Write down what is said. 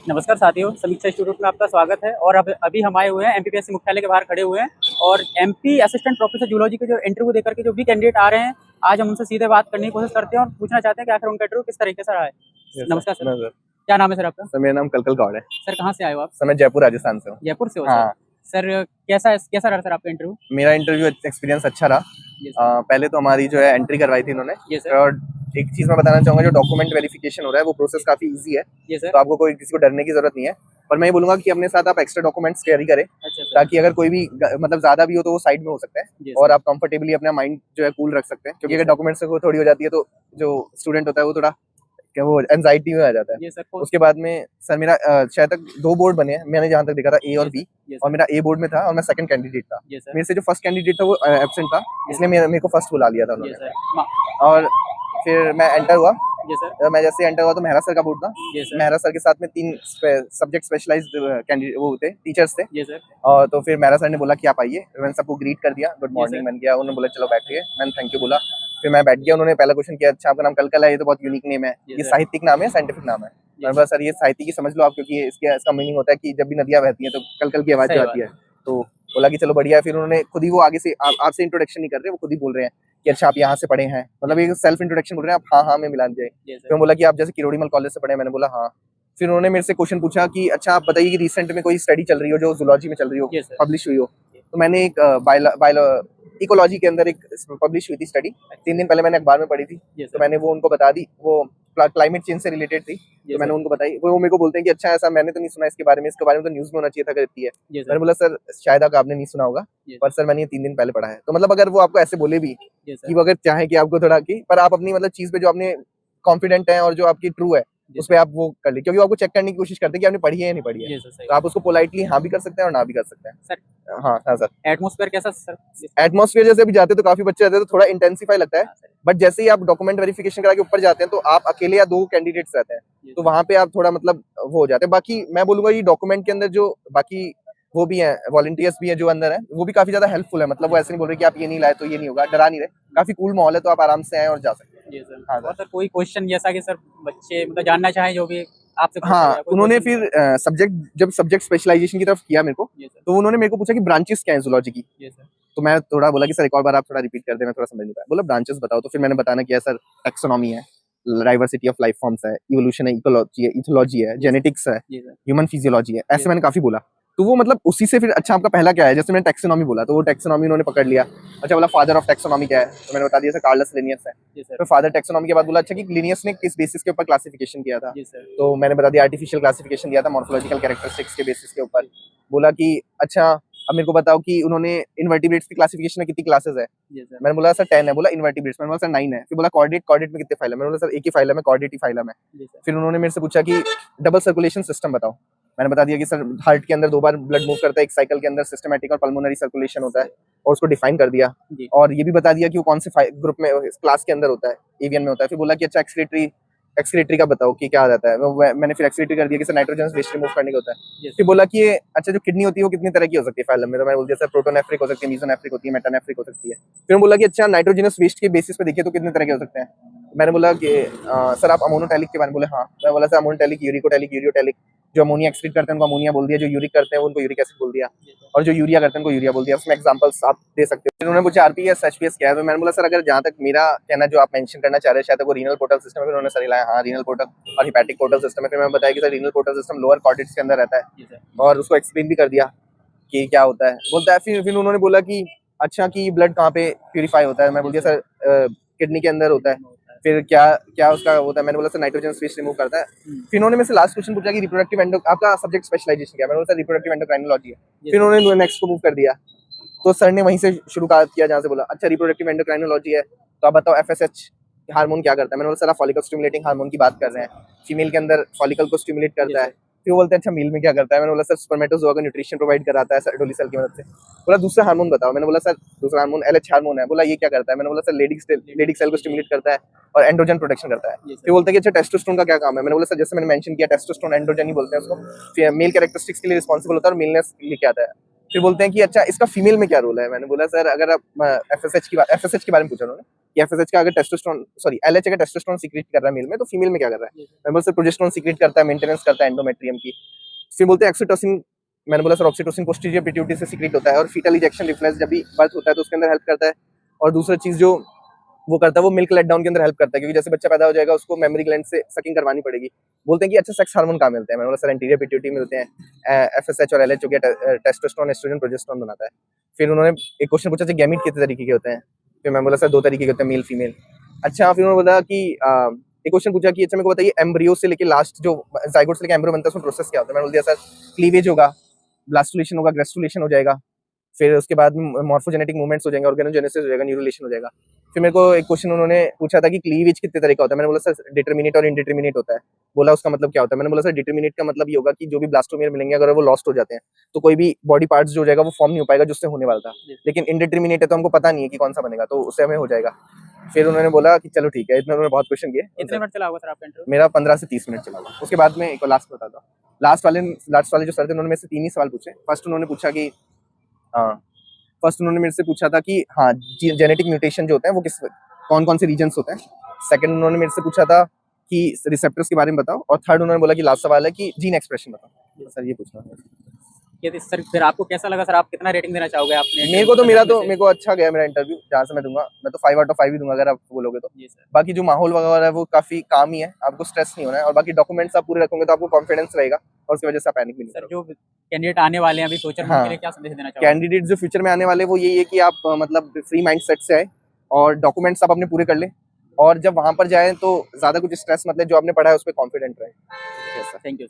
नमस्कार साथियों, समीक्षा इंस्टीट्यूट में आपका स्वागत है। और अब अभी हम आए हुए हैं एमपीपीएससी मुख्यालय के बाहर खड़े हुए हैं और एमपी असिस्टेंट प्रोफेसर जूलॉजी के जो इंटरव्यू देकर के जो भी कैंडिडेट आ रहे हैं, आज हम उनसे सीधे बात करने की कोशिश करते हैं और पूछना चाहते हैं कि आखिर उनका इंटरव्यू किस तरीके से रहा है। नमस्कार सर, क्या नाम है सर आपका? सर मेरा नाम कलकल गौड़ है। सर कहाँ से आए हो आप? सर मैं जयपुर राजस्थान से हूँ। जयपुर से हो? हाँ। सर कैसा रहा सर आपका इंटरव्यू? मेरा इंटरव्यू एक्सपीरियंस अच्छा रहा। पहले तो हमारी जो है एंट्री करवाई थी इन्होंने। और एक चीज मैं बताना चाहूंगा, जो डॉक्यूमेंट वेरिफिकेशन हो रहा है वो प्रोसेस काफी इजी है। तो आपको कोई किसी को डरने की जरूरत नहीं है। पर मैं ये बोलूंगा कि अपने साथ आप एक्स्ट्रा डॉक्यूमेंट्स कैरी करें। अच्छा, ताकि अगर कोई भी मतलब ज्यादा भी हो तो वो साइड में हो सकता है और आप कंफर्टेबली अपना माइंड जो है कूल रख सकते हैं। क्योंकि अगर डॉक्यूमेंट्स को थोड़ी हो जाती है तो जो स्टूडेंट होता है वो थोड़ा वो एंजाइटी में आ जाता है। उसके बाद में सर मेरा शायद तक 2 बोर्ड बने हैं, मैंने जहाँ तक देखा था, ए और बी। और मेरा ए बोर्ड में था और मैं सेकंड कैंडिडेट था। मेरे से जो फर्स्ट कैंडिडेट था वो एब्सेंट था, इसलिए मेरे को फर्स्ट बुला लिया था उन्होंने। और फिर मैं एंटर हुआ। मैं जैसे एंटर हुआ तो मेहरा सर का बोर्ड था। मेहरा सर के साथ में 3 सब्जेक्ट स्पेशलाइज्ड कैंडिडेट वो थे, टीचर्स थे। और तो फिर मेहरा सर ने बोला कि आप आइए। मैंने सबको ग्रीट कर दिया, गुड मॉर्निंग मैंने किया। उन्होंने बोला चलो बैठिए, मैंने थैंक यू बोला। फिर मैं बैठ गया। उन्होंने पहला क्वेश्चन किया, अच्छा आपका नाम कलकल है, ये तो बहुत यूनिक नेम है, ये साहित्यिक नाम है साइंटिफिक नाम है? मैंने बोला सर ये साहित्यिक ही समझ लो आप, क्योंकि इसका मीनिंग होता है कि जब भी नदियां बहती हैं तो कलकल की आवाज जो आती है। तो बोला कि चलो बढ़िया है। फिर उन्होंने खुद ही वो आगे से आपसे इंट्रोडक्शन नहीं कर रहे, वो खुद ही बोल रहे हैं कि अच्छा आप यहाँ से पढ़े हैं, मतलब एक सेल्फ इंट्रोडक्शन बोल रहे हैं आप। हाँ में मिला दिए। फिर बोला कि आप जैसे किरोड़ीमल कॉलेज से पढ़े हैं? मैंने बोला हाँ। फिर उन्होंने मेरे से क्वेश्चन पूछा कि अच्छा आप बताइए कि रिसेंट में कोई स्टडी चल रही हो जो जूलॉजी में चल रही हो, पब्लिश हुई हो? तो मैंने एक इकोलॉजी के अंदर एक पब्लिश हुई थी स्टडी, 3 दिन पहले मैंने अखबार में पढ़ी थी। तो मैंने वो उनको बता दी, वो क्लाइमेट चेंज से रिलेटेड थी। तो मैंने उनको बताई। वो मेरे को बोलते हैं कि अच्छा ऐसा मैंने तो नहीं सुना इसके बारे में, इसके बारे में तो न्यूज में होना चाहिए था अगर इतनी है। मैंने बोला सर शायद आपने नहीं सुना होगा, पर सर मैंने ये 3 दिन पहले पढ़ा है। तो मतलब अगर वो आपको ऐसे बोले भी कि वो अगर चाहे कि आपको थोड़ा की, पर आप अपनी मतलब चीज पे जो आपने कॉन्फिडेंट है और जो आपकी ट्रू है उस पर आप वो कर ली, क्योंकि वो आपको चेक करने की कोशिश करते हैं कि आपने पढ़ी है या नहीं पढ़ी है। तो आप उसको पोलाइटली हाँ भी कर सकते हैं और ना भी कर सकते हैं। सर हाँ सर। एटमॉस्फेयर कैसा सर? एटमॉस्फेयर जैसे अभी जाते तो काफी बच्चे रहते हैं तो थोड़ा इंटेंसिफाई लगता है। बट जैसे ही आप डॉक्यूमेंट वेरिफिकेशन करा के ऊपर जाते हैं तो आप अकेले या 2 कैंडिडेट्स रहते हैं, तो वहां पे आप थोड़ा मतलब वो हो जाते हैं। बाकी मैं बोलूंगा ये डॉक्यूमेंट के अंदर जो बाकी वो भी है, वॉलंटियर्स भी है जो अंदर है, वो भी काफी ज्यादा हेल्पफुल है। मतलब वो ऐसे नहीं बोल रहे कि आप ये नहीं लाए तो ये नहीं होगा, डरा नहीं रहे। काफी कूल माहौल है, तो आप आराम से आए और जा सकते हैं। हाँ सर, कोई क्वेश्चन जैसा कि सर बच्चे मतलब जानना चाहें जो भी आपसे? हाँ, उन्होंने फिर सब्जेक्ट स्पेशलाइजेशन की तरफ किया मेरे को। तो उन्होंने मेरे को पूछा कि ब्रांचेस क्या है जूलॉजी की। तो मैं थोड़ा बोला कि सर एक और बार आप थोड़ा रिपीट कर दें, मैं थोड़ा समझ नहीं पाया। बोला ब्रांचेस बताओ। तो फिर मैंने बताना किया सर टैक्सोनॉमी है, डाइवर्सिटी ऑफ लाइफ फॉर्म्स है, इवोल्यूशन है, इकोलॉजी है, इथोलॉजी है, जेनेटिक्स है, ह्यूमन फिजियोलॉजी है। ऐसे मैंने काफी बोला। तो वो मतलब उसी से फिर अच्छा आपका पहला क्या है, जैसे मैंने टैक्सोनॉमी बोला तो वो टैक्सोनॉमी उन्होंने पकड़ लिया। अच्छा बोला फादर ऑफ टैक्सोनॉमी क्या है? तो मैंने बता दिया सर कार्लस लिनियस है। तो फादर टैक्सोनॉमी के बाद बोला अच्छा कि लिनियस ने किस बेसिस के ऊपर क्लासिफिकेशन किया था? तो मैंने बता दिया आर्टिफिशियल क्लासिफिकेशन दिया था, मॉर्फोलॉजिकल कैरेक्टरिस्टिक्स के बेसिस के ऊपर। बोला कि अच्छा अब मेरे को बताओ कि उन्होंने इन्वर्टिब्रेट्स की क्लासिफिकेशन में कितनी क्लासेस है? मैंने बोला सर 10 है। बोला इन्वर्टिब्रेट्स? मैंने बोला सर 9 है। फिर बोला कॉर्डेट में कितने फाइलम है? मैंने बोला सर एक ही फाइलम है, कॉर्डेट ही फाइलम है। फिर उन्होंने मेरे से पूछा कि डबल सर्कुलेशन सिस्टम बताओ। मैंने बता दिया कि सर हार्ट के अंदर 2 बार ब्लड मूव करता है, एक साइकिल के अंदर सिस्टमैटिक और पल्मोनरी सर्कुलेशन होता है, और उसको डिफाइन कर दिया। और ये भी बता दिया कि वो कौन से ग्रुप में क्लास के अंदर होता है, एवियन में होता है। फिर बोला कि अच्छा एक्सक्रीटरी का बताओ कि क्या आ जाता है? मैंने फिर एक्सक्रीटरी कर दिया कि सर नाइट्रोजन वेस्ट रिमूव करने का होता है। फिर बोला कि अच्छा जो किडनी होती है वो कितनी तरह की हो सकती है फाइलम में? तो मैंने बोल दिया सर प्रोटोनेफ्रिक हो सकती है, मेसोनेफ्रिक होती है, मेटानेफ्रिक हो सकती है। फिर बोला कि अच्छा नाइट्रोजनस वेस्ट के बेसिस पे देखिए तो कितने तरह के हो सकते हैं? मैंने बोला कि सर आप अमोनोटैलिक के बारे में बोले हाँ। मैं बोला सर अमोनोटैलिक, यूरिकोटैलिक, यूरियोटैलिक। जो अमोनिया एक्सक्रीट करते हैं उनको अमोनिया बोल दिया, जो यूरिक करते हैं उनको यूरिक एसिड बोल दिया, और जो यूरिया करते हैं उनको यूरिया बोल दिया। उसमें एग्जांपल्स आप दे सकते हो। फिर उन्होंने पूछा आरपीएस एचपीएस क्या है? तो मैंने बोला सर अगर जहाँ तक मेरा कहना जो आप मेंशन करना चाह रहे हैं शायद वो रीनल पोर्टल सिस्टम है। फिर उन्होंने सर हिलाया हाँ रीनल पोर्टल और हिपैटिक पोर्टल सिस्टम है। फिर मैं बताया कि sir renal portal system lower cortex के अंदर रहता है, और उसको एक्सप्लेन भी कर दिया कि क्या होता है। बोलता है फिर उन्होंने बोला कि अच्छा कि ब्लड कहाँ पे प्यूरिफाई होता है? मैं बोल दिया सर किडनी के अंदर होता है। फिर क्या क्या उसका होता है? मैंने बोला सर नाइट्रोजन स्पेस रिमूव करता है। फिर उन्होंने मेरे से लास्ट क्वेश्चन पूछा कि रिप्रोडक्टिव आपका सब्जेक्ट स्पेशलाइजेशन क्या है? मैंने बोला सर रिप्रोडक्टिव एंडोक्राइनोलॉजी है। फिर उन्होंने नेक्स्ट को मूव कर दिया। तो सर ने वहीं से शुरू किया जहाँ से बोला अच्छा रिप्रोडक्टिव एंडोक्राइनोलॉजी है तो आप बताओ एफएसएच हार्मोन क्या करता है? मैंने बोला सर आप फॉलिकल स्टिमुलेटिंग हार्मोन की बात कर रहे हैं, फीमेल के अंदर फॉलिकल को स्टिमुलेट करता है। फिर वो बोलते हैं अच्छा मेल में क्या करता है? मैंने बोला सर स्पर्मेटोजोआ को न्यूट्रिशन प्रोवाइड कराता है एडोली सेल की मदद से। बोला दूसरा हार्मोन बताओ? मैंने बोला सर दूसरा हार्मोन एलएच हार्मोन है। बोला ये क्या करता है? मैंने बोला सर लेडिक सेल को स्टिमुलेट करता है और एंड्रोजन प्रोडक्शन करता है। फिर बोलते हैं कि अच्छा टेस्टोस्टेरोन का क्या काम है? मैंने बोला सर जैसे मैंने मेंशन किया टेस्टोस्टेरोन एंड्रोजन ही बोलते हैं उसको, मेल कैरेक्टरिस्टिक्स के लिए रिस्पांसिबल होता है और मेलनेस लेके आता है। फिर बोलते हैं कि अच्छा इसका फीमेल में क्या रोल है। मैंने बोला सर अगर आप एफएसएच के बारे में पूछा उन्होंने कि एफएसएच का अगर टेस्टोस्टेरोन एलएच अगर टेस्टोस्टेरोन सीक्रेट कर रहा है मेल में तो फीमेल में क्या कर रहा है। मैंने बोला सर प्रोजेस्टेरोन सीक्रेट करता है, मेंटेनेंस करता है एंडोमेट्रियम की। फिर बोलते हैं ऑक्सीटोसिन। मैंने बोला सर ऑक्सीटोसिन पोस्टीरियर पिट्यूटरी से सीक्रेट होता है और फीटल इजेक्शन रिफ्लेक्स जब भी बर्थ होता है तो उसके अंदर हेल्प करता है। और दूसरा चीज जो वो करता है वो मिल्क लेट डाउन के अंदर हेल्प करता है, क्योंकि जैसे बच्चा पैदा हो जाएगा उसको मेमोरी ग्लैंड से सकिंग करवानी पड़ेगी। बोलते हैं कि अच्छा सेक्स हार्मोन कहाँ मिलते हैं। मैंने बोला सर एंटीरियर पिट्यूटरी मिलते हैं। एफएसएच और एलएच हो गया टेस्टोस्टेरोन एस्ट्रोजन प्रोजेस्टेरोन बनाता है। फिर उन्होंने एक क्वेश्चन पूछा गैमीट कितने तरीके के होते हैं। फिर मैं बोला सर 2 तरीके के होते हैं, मेल फीमेल। अच्छा फिर उन्होंने बोला कि एक क्वेश्चन पूछा कि अच्छा मेरे को बताइए एम्ब्रियो से लेके लास्ट जो जाइगोट से लेके एम्ब्रियो बनता है उसमें प्रोसेस क्या होता है। मैंने बोल दिया सर क्लीवेज होगा, ब्लास्टुलेशन होगा, ग्रेस्टुलेशन हो जाएगा, फिर उसके बाद मॉर्फोजेनेटिक मूवमेंट्स हो जाएंगे, ऑर्गेनोजेनेसिस हो जाएगा, न्यूरुलेशन हो जाएगा। फिर मेरे को एक क्वेश्चन उन्होंने पूछा था कि क्लीवेज कितने तरह का होता है। मैंने बोला सर डिटरमिनेट और इनडिटरमिनेट होता है। बोला उसका मतलब क्या होता है। मैंने बोला सर डिटरमिनेट का मतलब ये होगा कि जो भी ब्लास्टोमियर मिलेंगे अगर वो लॉस्ट हो जाते हैं तो कोई भी बॉडी पार्ट्स जो हो जाएगा वो फॉर्म नहीं हो पाएगा जिससे होने वाला था। लेकिन इनडिटरमिनेट है तो हमको पता नहीं है कि कौन सा बनेगा, तो उससे हमें हो जाएगा। फिर उन्होंने बोला कि चलो ठीक है। इतने उन्होंने बहुत क्वेश्चन किए। कितने मिनट चला होगा सर आपका इंटरव्यू? मेरा 15 से 30 मिनट चला होगा। उसके बाद में एक लास्ट बताता हूँ। लास्ट वाले जो सर थे उन्होंने मेरे से 3 ही सवाल पूछे। फर्स्ट उन्होंने मेरे से पूछा था कि हाँ जेनेटिक म्यूटेशन जो होते हैं वो कौन कौन से रीजन्स होते हैं। सेकंड उन्होंने मेरे से पूछा था कि रिसेप्टर्स के बारे में बताओ। और थर्ड उन्होंने बोला कि लास्ट सवाल है कि जीन एक्सप्रेशन बताओ। सर ये पूछना है। ये सर फिर आपको कैसा लगा सर? आप कितना रेटिंग देना चाहोगे आपने? मेरे को अच्छा गया मेरा इंटरव्यू। जहाँ से मैं दूंगा मैं तो 5 आउट ऑफ 5 ही दूंगा अगर आप बोलोगे तो। बाकी जो माहौल वगैरह है वो काफी काम ही है, आपको स्ट्रेस नहीं होना है। और बाकी डॉक्यूमेंट्स आप पूरे रखोगे तो आपको कॉन्फिडेंस रहेगा और उसकी वजह से पैनिक भी नहीं सर। जो कैंडिडेट आने वाले हैं अभी फ्यूचर में, उनके लिए क्या संदेश देना चाहोगे? कैंडिडेट जो फ्यूचर में आने वाले वो यही है कि आप मतलब फ्री माइंड सेट से आए और डॉक्यूमेंट्स आप अपने पूरे कर लें और जब वहां पर जाएं तो ज्यादा कुछ स्ट्रेस मतलब जो आपने पढ़ा है उस पर कॉन्फिडेंट रहे। Thank you.